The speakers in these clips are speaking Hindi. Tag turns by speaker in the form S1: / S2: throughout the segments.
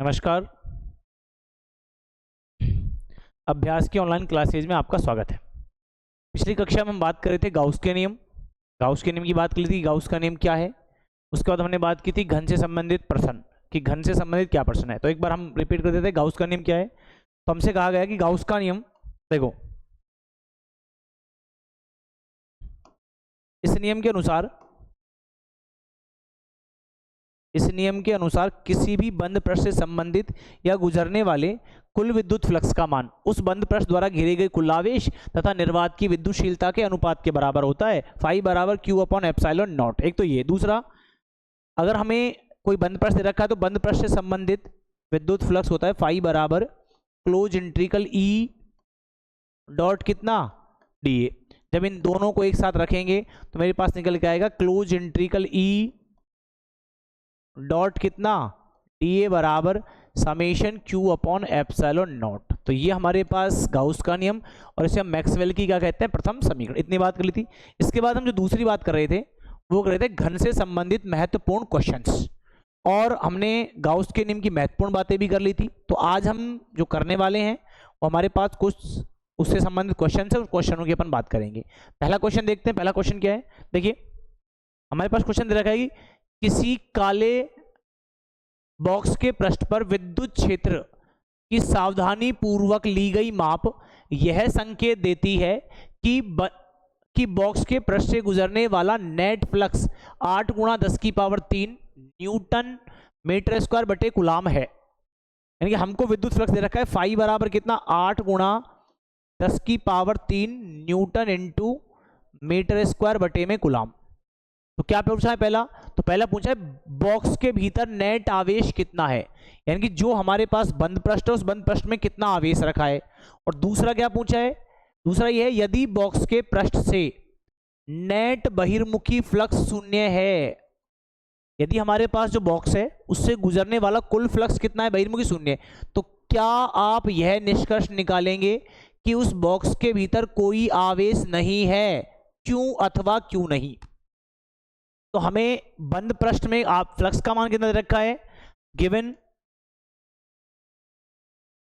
S1: नमस्कार। अभ्यास की ऑनलाइन क्लासेज में आपका स्वागत है। पिछली कक्षा में हम बात कर रहे थे गाउस के नियम। गाउस के नियम की बात कर ली थी, गाउस का नियम क्या है। उसके बाद हमने बात की थी घन से संबंधित प्रश्न कि घन से संबंधित क्या प्रश्न है। तो एक बार हम रिपीट कर देते हैं गाउस का नियम क्या है। तो हमसे कहा गया कि गाउस का नियम, देखो इस नियम के अनुसार किसी भी बंद पृष्ठ से संबंधित या गुजरने वाले कुल विद्युत फ्लक्स का मान उस बंद पृष्ठ द्वारा घेरे गए कुल आवेश तथा निर्वात की विद्युतशीलता के अनुपात के बराबर होता है। फाई बराबर क्यू अपॉन एप्सिलॉन नॉट। एक तो ये। दूसरा, अगर हमें कोई बंद पृष्ठ दे रखा है तो बंद पृष्ठ से संबंधित विद्युत फ्लक्स होता है फाई बराबर क्लोज इंट्रिकल ई डॉट कितना डी ए। जब इन दोनों को एक साथ रखेंगे तो मेरे पास निकल के आएगा क्लोज इंट्रिकल ई डॉट कितना डी ए बराबर summation Q upon epsilon naught. तो ये हमारे पास गाउस का नियम और इसे हम मैक्सवेल की क्या कहते हैं, प्रथम समीकरण। इतनी बात कर ली थी। इसके बाद हम जो दूसरी बात कर रहे थे वो कर रहे थे घन से संबंधित महत्वपूर्ण क्वेश्चंस, और हमने गाउस के नियम की महत्वपूर्ण बातें भी कर ली थी। तो आज हम जो करने वाले हैं वो हमारे पास कुछ उससे संबंधित क्वेश्चन है, उस क्वेश्चनों की अपन बात करेंगे। पहला क्वेश्चन देखते हैं। पहला क्वेश्चन क्या है, देखिए हमारे पास क्वेश्चन दे रखा है कि किसी काले बॉक्स के पृष्ठ पर विद्युत क्षेत्र की सावधानी पूर्वक ली गई माप यह संकेत देती है कि बॉक्स के पृष्ठ से गुजरने वाला नेट फ्लक्स 8 गुणा 10 की पावर 3 न्यूटन मीटर स्क्वायर बटे कूलाम है। यानी कि हमको विद्युत फ्लक्स दे रखा है फाई बराबर कितना 8 गुणा 10 की power 3 newton into metre square बटे में कूलाम। तो क्या पूछा है पहला, तो पहला पूछा है बॉक्स के भीतर नेट आवेश कितना है, यानी कि जो हमारे पास बंद पृष्ठ है उस बंद पृष्ठ में कितना आवेश रखा है। और दूसरा क्या पूछा है, दूसरा यह है यदि बॉक्स के पृष्ठ से नेट बहिर्मुखी फ्लक्स शून्य है, यदि हमारे पास जो बॉक्स है उससे गुजरने वाला कुल फ्लक्स कितना है, बहिर्मुखी शून्य, तो क्या आप यह निष्कर्ष निकालेंगे कि उस बॉक्स के भीतर कोई आवेश नहीं है, क्यों अथवा क्यों नहीं। तो हमें बंद पृष्ठ में आप फ्लक्स का मान कितना दे रखा है, गिवन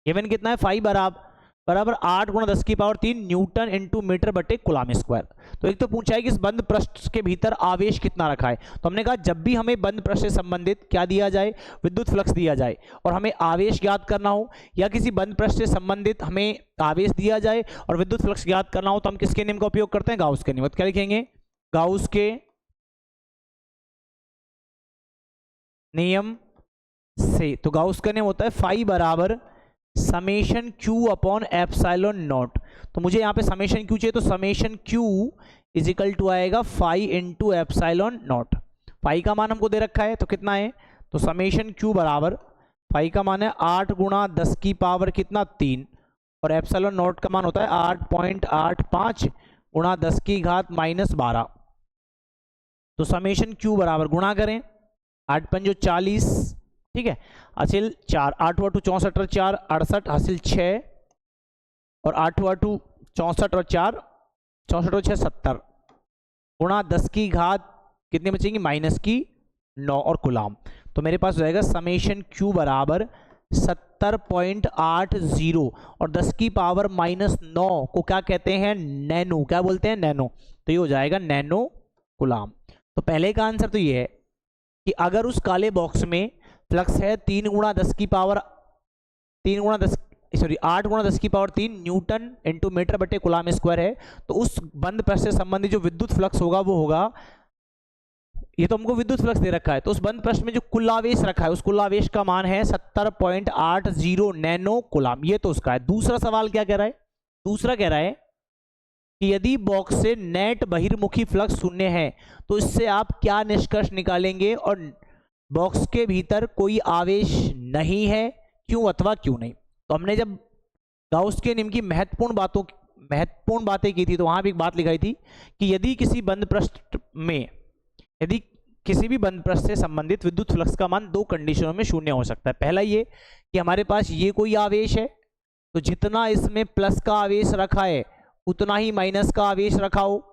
S1: कितना है फाई बराबर 8 गुणा 10 की पावर 3 न्यूटन इंटू मीटर बटे कूलाम स्क्वायर। तो एक तो पूछा है कि इस बंद पृष्ठ के भीतर आवेश कितना रखा है। तो हमने कहा जब भी हमें बंद पृष्ठ से संबंधित क्या दिया जाए, विद्युत फ्लक्स दिया जाए, और हमें आवेश ज्ञात करना हो या किसी बंद पृष्ठ से संबंधित हमें आवेश दिया जाए और विद्युत फ्लक्स ज्ञात करना हो, तो हम किसके नियम का उपयोग करते हैं, गाउस के नियम। क्या लिखेंगे, गाउस के नियम से। तो गाउस का नियम होता है फाई बराबर summation Q upon epsilon naught. तो मुझे यहाँ पे समेशन क्यू चाहिए, तो summation Q is equal to आएगा phi into epsilon naught. Phi का मान हमको दे रखा है तो कितना है, तो समेशन क्यू बराबर फाई का मान है 8 गुणा 10 की पावर कितना 3, और एप्सिलॉन नॉट का मान होता है 8.85 गुणा 10 की घात -12। तो समेशन क्यू बराबर गुणा करें 8 पंजो 40, ठीक है, हासिल 4, 8 वाटू 64 और 4 68, हासिल 6, और 8 वाटू 64 और 4 64 और 6 70 गुणा 10 की घात कितनी बचेंगी -9 और कूलाम। तो मेरे पास हो जाएगा समेशन क्यू बराबर 70.80 और 10 की पावर -9 को क्या कहते हैं, नैनो। क्या बोलते हैं, नैनो। तो ये हो जाएगा नैनो कूलाम। तो पहले का आंसर तो ये है कि अगर उस काले बॉक्स में फ्लक्स है 8 गुणा 10 की पावर 3 न्यूटन इंटू मीटर बटे कूलाम स्क्वायर है, तो उस बंद पृष्ठ से संबंधित जो विद्युत फ्लक्स होगा वो होगा, ये तो हमको विद्युत फ्लक्स दे रखा है, तो उस बंद पृष्ठ में जो कुल आवेश रखा है उस कुल आवेश का मान है 70.80 नैनो कूलाम। ये तो उसका है। दूसरा सवाल क्या कह रहा है, दूसरा कह रहा है कि यदि बॉक्स से नेट बहिर्मुखी फ्लक्स शून्य है तो इससे आप क्या निष्कर्ष निकालेंगे, और बॉक्स के भीतर कोई आवेश नहीं है, क्यों अथवा क्यों नहीं। तो हमने जब गाउस के नियम की महत्वपूर्ण बातें की थी तो वहां भी एक बात लिखाई थी कि यदि किसी भी बंद पृष्ठ से संबंधित विद्युत फ्लक्स का मान 2 कंडीशनों में शून्य हो सकता है। पहला ये कि हमारे पास ये कोई आवेश है तो जितना इसमें प्लस का आवेश रखा है उतना ही माइनस का आवेश रखा हो,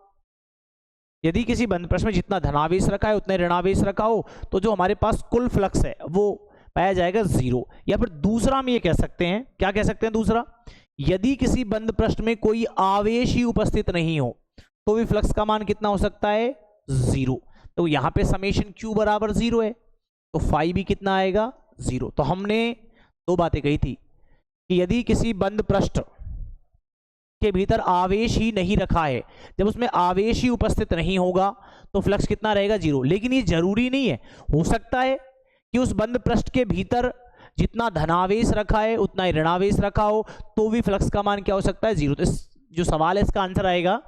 S1: यदि किसी बंद पृष्ठ में जितना धनावेश रखा है उतना ऋणावेश रखा हो, तो जो हमारे पास कुल फ्लक्स है वो पाया जाएगा 0। या फिर दूसरा हम ये कह सकते हैं, क्या कह सकते हैं दूसरा, यदि किसी बंद पृष्ठ में कोई आवेश ही उपस्थित नहीं हो तो भी फ्लक्स का मान कितना हो सकता है 0। तो यहाँ पे समेशन Q बराबर 0 है, तो फाई भी कितना आएगा 0। तो हमने दो बातें कही थी कि यदि किसी बंद पृष्ठ के भीतर आवेश ही नहीं रखा है, जब उसमें आवेश ही उपस्थित नहीं होगा तो फ्लक्स कितना रहेगा 0। लेकिन ये जरूरी नहीं है, हो सकता है कि उस बंद पृष्ठ के भीतर जितना धनावेश रखा है उतना ही ऋणावेश रखा हो तो भी फ्लक्स का मान क्या हो सकता है 0। तो इस जो सवाल है इसका आंसर आएगा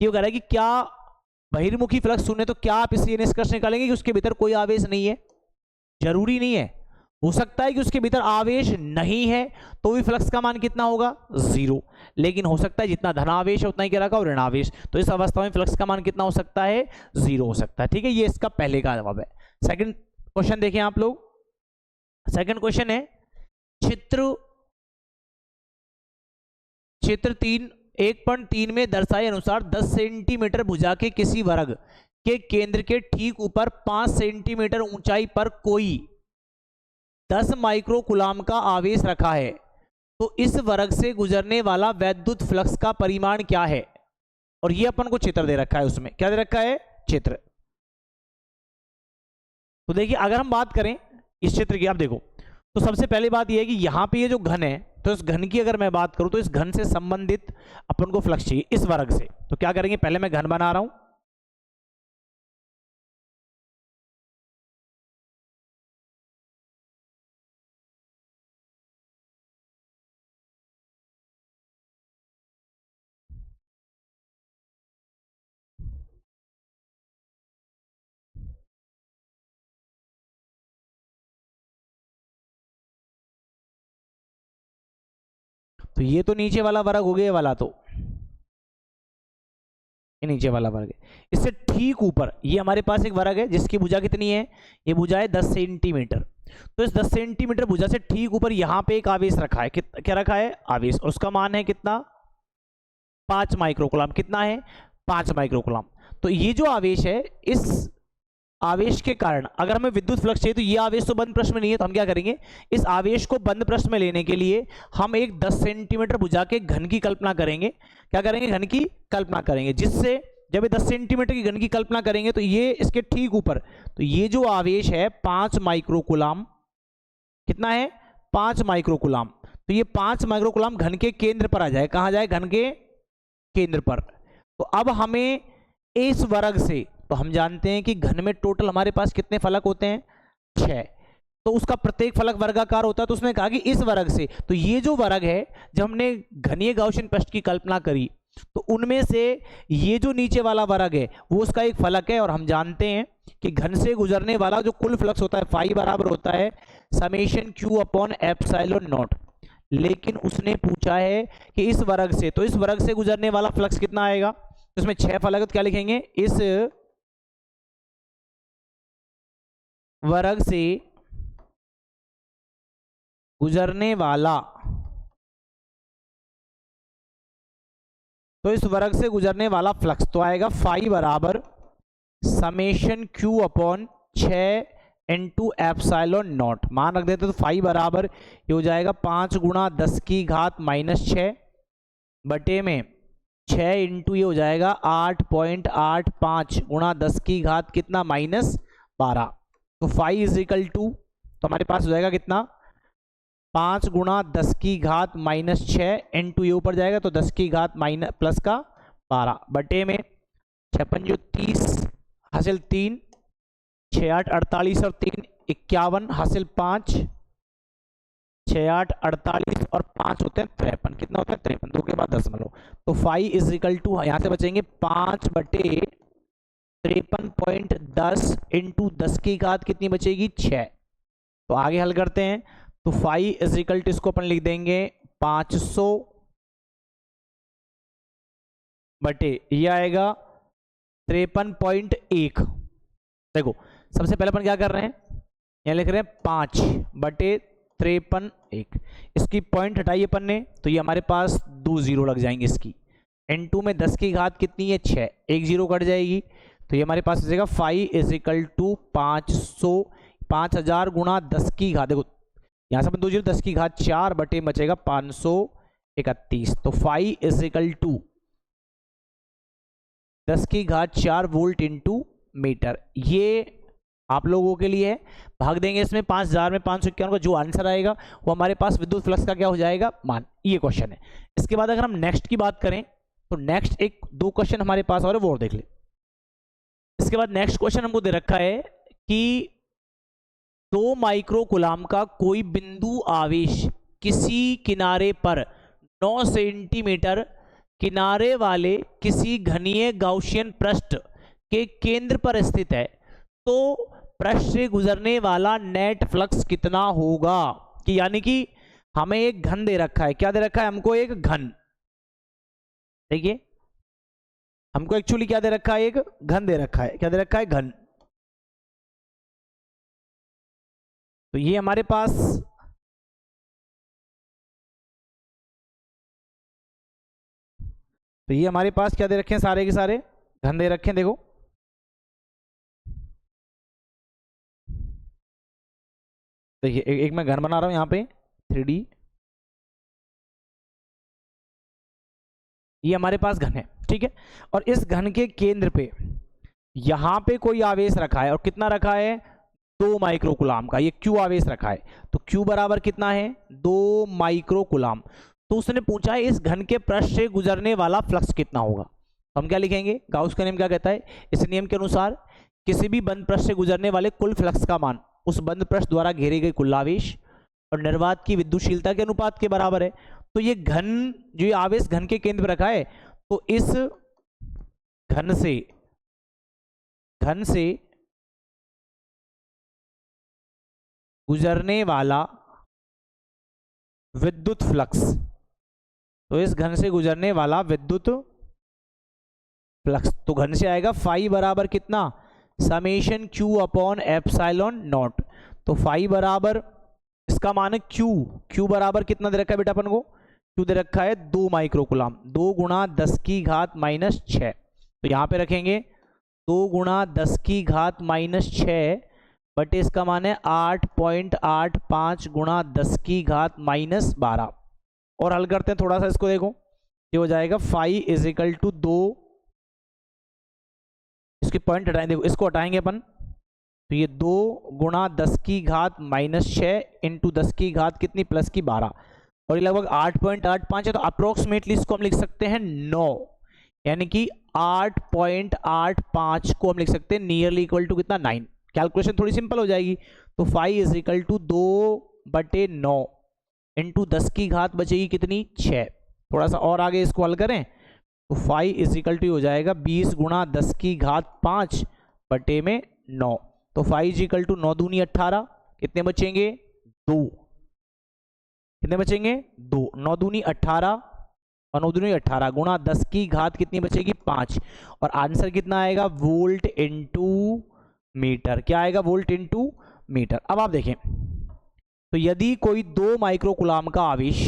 S1: ये कह रहा है कि क्या बहिर्मुखी फ्लक्स शून्य, तो क्या आप इससे निष्कर्ष निकालेंगे कि उसके भीतर कोई आवेश नहीं है? जरूरी नहीं है, हो सकता है कि उसके भीतर आवेश नहीं है तो भी फ्लक्स का मान कितना होगा 0। लेकिन हो सकता है जितना धनावेश है उतना ही क्या रखा हो ऋणावेश, तो इस अवस्था में फ्लक्स का मान कितना हो सकता है 0 हो सकता है। ठीक है, ये इसका पहले का जवाब है। सेकंड क्वेश्चन देखें आप लोग। सेकंड क्वेश्चन है चित्र 1.3 में दर्शाए अनुसार 10 सेंटीमीटर भुजा के किसी वर्ग के केंद्र के ठीक ऊपर 5 सेंटीमीटर ऊंचाई पर कोई 10 माइक्रोकुलाम का आवेश रखा है, तो इस वर्ग से गुजरने वाला वैद्युत फ्लक्स का परिमाण क्या है? और ये अपन को चित्र दे रखा है, उसमें क्या दे रखा है चित्र। तो देखिए अगर हम बात करें इस चित्र की, आप देखो तो सबसे पहली बात यह है कि यहां पे ये जो घन है, तो इस घन की अगर मैं बात करूं तो इस घन से संबंधित अपन को फ्लक्स चाहिए इस वर्ग से। तो क्या करेंगे, पहले मैं घन बना रहा हूं, तो ये तो नीचे वाला वर्ग हो गया वाला, तो ये नीचे वाला वर्ग है। इससे ठीक ऊपर ये हमारे पास एक वर्ग है जिसकी भुजा कितनी है, ये भुजा है 10 सेंटीमीटर। तो इस 10 सेंटीमीटर भुजा से ठीक ऊपर यहां पे एक आवेश रखा है, क्या रखा है आवेश, और उसका मान है कितना 5 माइक्रोकुलाम। कितना है 5 माइक्रोकुलाम। तो ये जो आवेश है, इस आवेश के कारण अगर हमें विद्युत फ्लक्स चाहिए, तो ये आवेश तो बंद पृष्ठ में नहीं है, तो हम क्या करेंगे, इस आवेश को बंद पृष्ठ में लेने के लिए हम एक 10 सेंटीमीटर भुजा के घन की कल्पना करेंगे। क्या करेंगे, घन की कल्पना करेंगे, जिससे जब ये 10 सेंटीमीटर की घन की कल्पना करेंगे तो ये इसके ठीक ऊपर, तो ये जो आवेश है 5 माइक्रोकुलाम, कितना है 5 माइक्रोकुलाम, तो ये 5 माइक्रोकुलाम घन के केंद्र पर आ जाए। कहां जाए, घन के केंद्र पर। तो अब हमें इस वर्ग से, तो हम जानते हैं कि घन में टोटल हमारे पास कितने फलक होते हैं 6, तो उसका प्रत्येक फलक वर्गाकार होता है। तो उसने कहा कि इस वर्ग से, तो ये जो वर्ग है जब हमने घनीय गाउसियन पृष्ठ की कल्पना करी तो उनमें से ये जो नीचे वाला वर्ग है वो उसका एक फलक है, और हम जानते हैं कि घन से गुजरने वाला जो कुल फ्लक्स होता है फाई बराबर होता है summation Q upon epsilon not. लेकिन उसने पूछा है कि इस वर्ग से, तो इस वर्ग से गुजरने वाला फ्लक्स कितना आएगा, तो इसमें 6 फलक है, तो क्या लिखेंगे, इस वर्ग से गुजरने वाला, तो इस वर्ग से गुजरने वाला फ्लक्स तो आएगा फाई बराबर summation Q upon 6 into epsilon not. मान रख देते तो फाई बराबर ये हो जाएगा 5 गुणा 10 की घात -6 बटे में 6 इंटू ये हो जाएगा 8.85 गुणा 10 की घात कितना -12। तो फाई इज इक्वल टू, तो हमारे पास हो जाएगा कितना 5 गुणा 10 की घात -6 इंटू ये ऊपर जाएगा तो 10 की घात प्लस का 12 बटे में 56 30 हासिल 3 6 8 48 और 3 51 हासिल 5 6 8 48 और 5 होते हैं 53। कितना होता है 53, 2 के बाद दशमलव। तो फाई इज इक्वल टू यहाँ से बचेंगे 5 बटे 53.10 इंटू 10 की घात कितनी बचेगी 6। तो आगे हल करते हैं, तो फाई इज इक्वल टू इसको अपन लिख देंगे 500 बटे ये आएगा 53.1। देखो सबसे पहले अपन क्या कर रहे हैं, यहाँ लिख रहे हैं 5 बटे 53.1, इसकी पॉइंट हटाई अपन ने तो ये हमारे पास 2 जीरो लग जाएंगे इसकी। n2 में 10 की घात कितनी है 6, एक जीरो कट जाएगी, तो ये हमारे पास हो जाएगा फाई इज इक्वल टू 500 5000 गुणा 10 की घात, देखो यहाँ से अपन 2 जीरो 10 की घात 4 बटे बचेगा 531। तो फाई इज इक्वल टू 10 की घात 4 वोल्ट इंटू मीटर। ये आप लोगों के लिए है। भाग देंगे इसमें 5000 में 551 का, जो आंसर आएगा वो हमारे पास विद्युत फ्लक्स का क्या हो जाएगा, मान। ये क्वेश्चन है। इसके बाद अगर हम नेक्स्ट की बात करें तो नेक्स्ट एक 2 क्वेश्चन हमारे पास और है, वो और देख ले। इसके बाद नेक्स्ट क्वेश्चन हमको दे रखा है कि 2 माइक्रो कूलाम का कोई बिंदु आवेश किसी किनारे पर 9 सेंटीमीटर किनारे वाले किसी घनीय गाउसियन पृष्ठ के केंद्र पर स्थित है, तो पृष्ठ से गुजरने वाला नेट फ्लक्स कितना होगा। कि यानी कि हमें एक घन दे रखा है। क्या दे रखा है हमको, एक घन। देखिए हमको एक्चुअली क्या दे रखा है, एक घन दे रखा है। क्या दे रखा है, घन। तो ये हमारे पास क्या दे रखे हैं, सारे के सारे घन दे रखे हैं। देखो देखिए एक मैं घन बना रहा हूं यहाँ पे 3D। ये हमारे पास घन है, ठीक है। और इस घन के केंद्र पे यहां पे कोई आवेश रखा है, और कितना रखा है, 2 माइक्रो कूलाम का। ये क्यू आवेश रखा है, तो क्यू बराबर कितना है, 2 माइक्रो कूलाम। तो उसने पूछा है इस घन के पृष्ठ से गुजरने वाला फ्लक्स कितना होगा। तो हम क्या लिखेंगे, गाउस का नियम क्या कहता है, इस नियम के अनुसार किसी भी बंद पृष्ठ से गुजरने वाले कुल फ्लक्स का मान उस बंद पृष्ठ द्वारा घेरे गए कुल आवेश और निर्वात की विद्युतशीलता के अनुपात के बराबर है। तो ये घन, जो ये आवेश घन के केंद्र पर रखा है, तो इस घन से गुजरने वाला विद्युत फ्लक्स, तो इस घन से गुजरने वाला विद्युत फ्लक्स, तो घन से आएगा फाई बराबर कितना, summation Q upon epsilon naught. तो फाई बराबर इसका मान है क्यू बराबर कितना दे रखा है बेटा अपन को, क्यू दे रखा है 2 माइक्रो कूलाम, 2 गुणा 10 की घात -6। तो यहाँ पे रखेंगे 2 गुणा 10 की घात -6 बटे इसका मान है 8.85 गुणा 10 की घात -12। और हल करते हैं थोड़ा सा इसको, देखो ये हो जाएगा फाई इज इक्वल टू 2, इसके पॉइंट हटाएं, देखो इसको हटाएंगे अपन, तो ये 2 गुणा 10 की घात -6 इंटू 10 की घात कितनी, प्लस की 12, और ये लगभग 8.85 है। तो अप्रोक्सीमेटली इसको हम लिख सकते हैं 9, यानी कि 8.85 को हम लिख सकते हैं नियरली इक्वल टू कितना, 9। कैलकुलेशन थोड़ी सिंपल हो जाएगी। तो phi is equal to 2/9 into 10 की घात बचेगी कितनी, 6। थोड़ा सा और आगे इसको हल करें तो फाई इज इक्वल टू हो जाएगा 20 गुणा 10 की घात 5 बटे में 9। तो फाई इज इक्वल टू 9 दूनी 18, कितने बचेंगे, 2। कितने बचेंगे, 2। 9 दूनी 18 और 9 दूनी 18 गुणा 10 की घात कितनी बचेगी, 5। और आंसर कितना आएगा, वोल्ट इंटू मीटर। क्या आएगा, वोल्ट इंटू मीटर। अब आप देखें तो यदि कोई 2 माइक्रो कूलाम का आवेश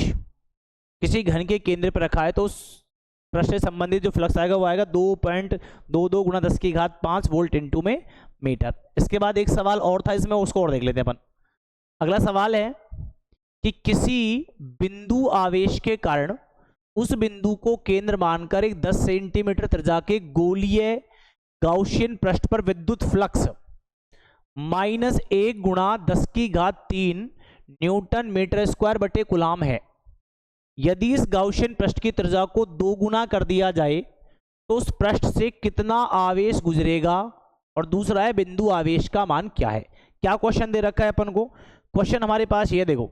S1: किसी घन के केंद्र पर रखा है, तो उस पृष्ठ से संबंधित जो फ्लक्स आएगा वो आएगा 2.22 गुणा 10 की घात 5 वोल्ट इंटू में मीटर। इसके बाद एक सवाल और था इसमें, उसको और देख लेते हैं अपन। अगला सवाल है कि किसी बिंदु आवेश के कारण उस बिंदु को केंद्र मानकर एक 10 सेंटीमीटर त्रिज्या के गोलीय गाउसियन पृष्ठ पर विद्युत फ्लक्स -1 गुणा 10 की घात 3 न्यूटन मीटर स्क्वायर बटे कूलाम है। यदि इस गाउसियन पृष्ठ की त्रिज्या को 2 गुना कर दिया जाए तो उस पृष्ठ से कितना आवेश गुजरेगा, और दूसरा है बिंदु आवेश का मान क्या है। क्या क्वेश्चन दे रखा है अपन को, क्वेश्चन हमारे पास ये देखो,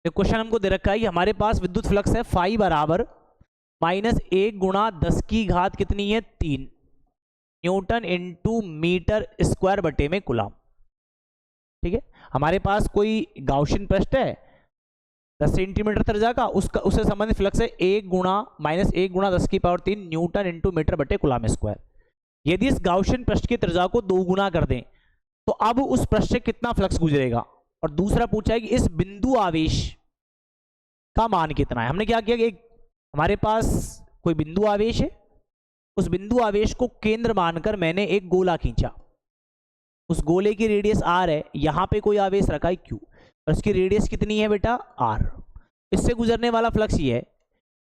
S1: क्वेश्चन हमको दे रखा है कि हमारे पास विद्युत फ्लक्स है फाई बराबर -1 गुणा 10 की घात कितनी है, 3 न्यूटन इंटू मीटर स्क्वायर बटे में कूलाम। ठीक है, हमारे पास कोई गाउसियन पृष्ठ है 10 सेंटीमीटर त्रिज्या का, उससे संबंधित फ्लक्स है -1 गुणा 10 की पावर 3 न्यूटन इंटू मीटर बटे कूलाम स्क्वायर। यदि इस गाउसियन पृष्ठ की त्रिज्या को 2 गुना कर दें तो अब उस पृष्ठ से कितना फ्लक्स गुजरेगा। और दूसरा पूछा है कि इस बिंदु आवेश का मान कितना है। हमने क्या किया कि हमारे पास कोई बिंदु आवेश है उस बिंदु आवेश को केंद्र मानकर मैंने एक गोला खींचा, उस गोले की रेडियस r है, यहाँ पे कोई आवेश रखा है q और इसकी रेडियस कितनी है बेटा r। इससे गुजरने वाला फ्लक्स ये है,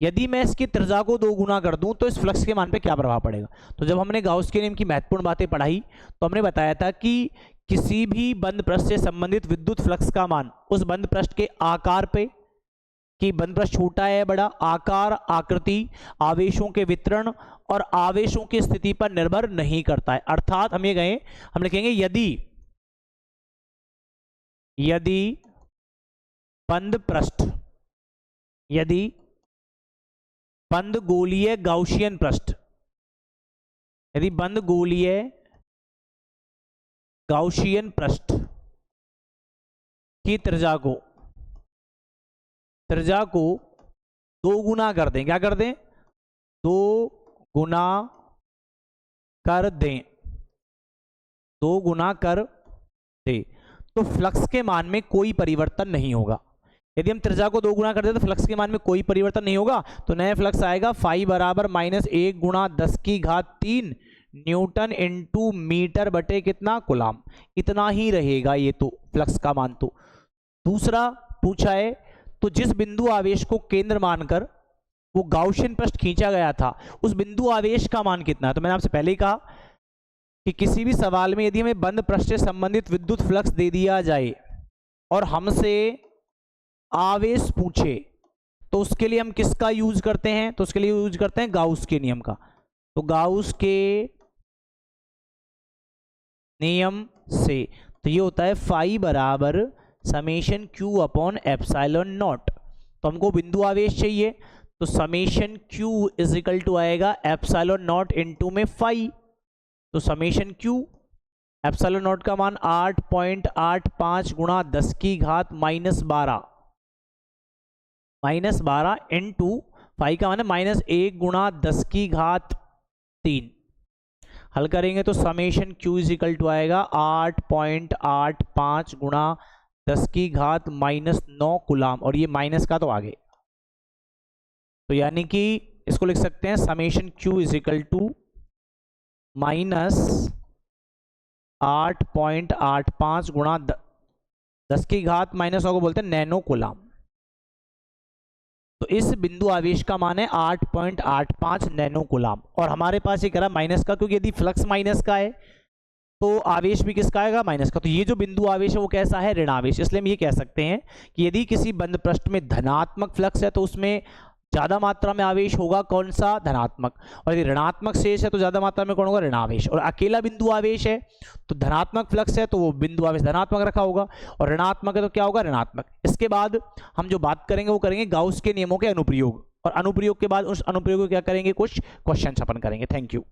S1: यदि मैं इसकी त्रिज्या को 2 गुना कर दूं तो इस फ्लक्स के मान पे क्या प्रभाव पड़ेगा। तो जब हमने गाउस के नियम की महत्वपूर्ण बातें पढ़ाई तो हमने बताया था कि किसी भी बंद पृष्ठ से संबंधित विद्युत फ्लक्स का मान उस बंद पृष्ठ के आकार पे, कि बंद पृष्ठ छोटा है बड़ा, आकार, आकृति, आवेशों के वितरण और आवेशों की स्थिति पर निर्भर नहीं करता है। अर्थात हम ये कहें, हम लिखेंगे यदि बंद पृष्ठ, यदि बंद गोलीय गाउसियन पृष्ठ, यदि बंद गोलीय गाउसियन पृष्ठ की त्रिज्या को 2 गुना कर दें, क्या कर दें, 2 गुना कर दें, 2 गुना कर दें, तो फ्लक्स के मान में कोई परिवर्तन नहीं होगा। यदि हम त्रिज्या को 2 गुना कर दें तो फ्लक्स के मान में कोई परिवर्तन नहीं होगा। तो नया फ्लक्स आएगा फाई बराबर -1 गुणा 10⁻³ न्यूटन इंटू मीटर बटे कितना, कूलाम। इतना ही रहेगा ये तो फ्लक्स का मान। तो दूसरा पूछा है, तो जिस बिंदु आवेश को केंद्र मानकर वो गाउसियन पृष्ठ खींचा गया था, उस बिंदु आवेश का मान कितना है। तो मैंने आपसे पहले ही कहा कि किसी भी सवाल में यदि हमें बंद पृष्ठ से संबंधित विद्युत फ्लक्स दे दिया जाए और हमसे आवेश पूछे तो उसके लिए हम किसका यूज करते हैं, तो उसके लिए यूज करते हैं गाउस के नियम का। तो गाउस के नियम से तो ये होता है फाई बराबर summation q upon epsilon naught. तो हमको बिंदु आवेश चाहिए तो summation q is equal to आएगा एप्सिलॉन नॉट इंटू में फाई। तो समेशन q, एप्सिलॉन नॉट का मान 8.85 गुणा 10⁻12 इंटू फाई का मान है -1 गुणा 10⁻³ हल करेंगे तो summation q is equal to आएगा 8.85 गुणा 10⁻⁻9 कूलाम, और ये माइनस का तो आगे, तो यानी कि इसको लिख सकते हैं summation q is equal to -8.85 गुणा 10⁻⁻9 को बोलते हैं नैनो कूलाम। तो इस बिंदु आवेश का मान है 8.85 नैनो कूलाम, और हमारे पास ये कह रहा माइनस का, क्योंकि यदि फ्लक्स माइनस का है तो आवेश भी किसका आएगा, माइनस का। तो ये जो बिंदु आवेश है वो कैसा है, ऋणावेश। इसलिए हम ये कह सकते हैं कि यदि किसी बंद पृष्ठ में धनात्मक फ्लक्स है तो उसमें ज्यादा मात्रा में आवेश होगा कौन सा, धनात्मक, और यदि ऋणात्मक शेष है तो ज्यादा मात्रा में कौन होगा, ऋणावेश। और अकेला बिंदु आवेश है तो धनात्मक फ्लक्स है तो वो बिंदु आवेश धनात्मक रखा होगा, और ऋणात्मक है तो क्या होगा, ऋणात्मक। इसके बाद हम जो बात करेंगे वो करेंगे गाउस के नियमों के अनुप्रयोग, और अनुप्रयोग के बाद उस अनुप्रयोग को क्या करेंगे, कुछ क्वेश्चन अपन करेंगे। Thank you.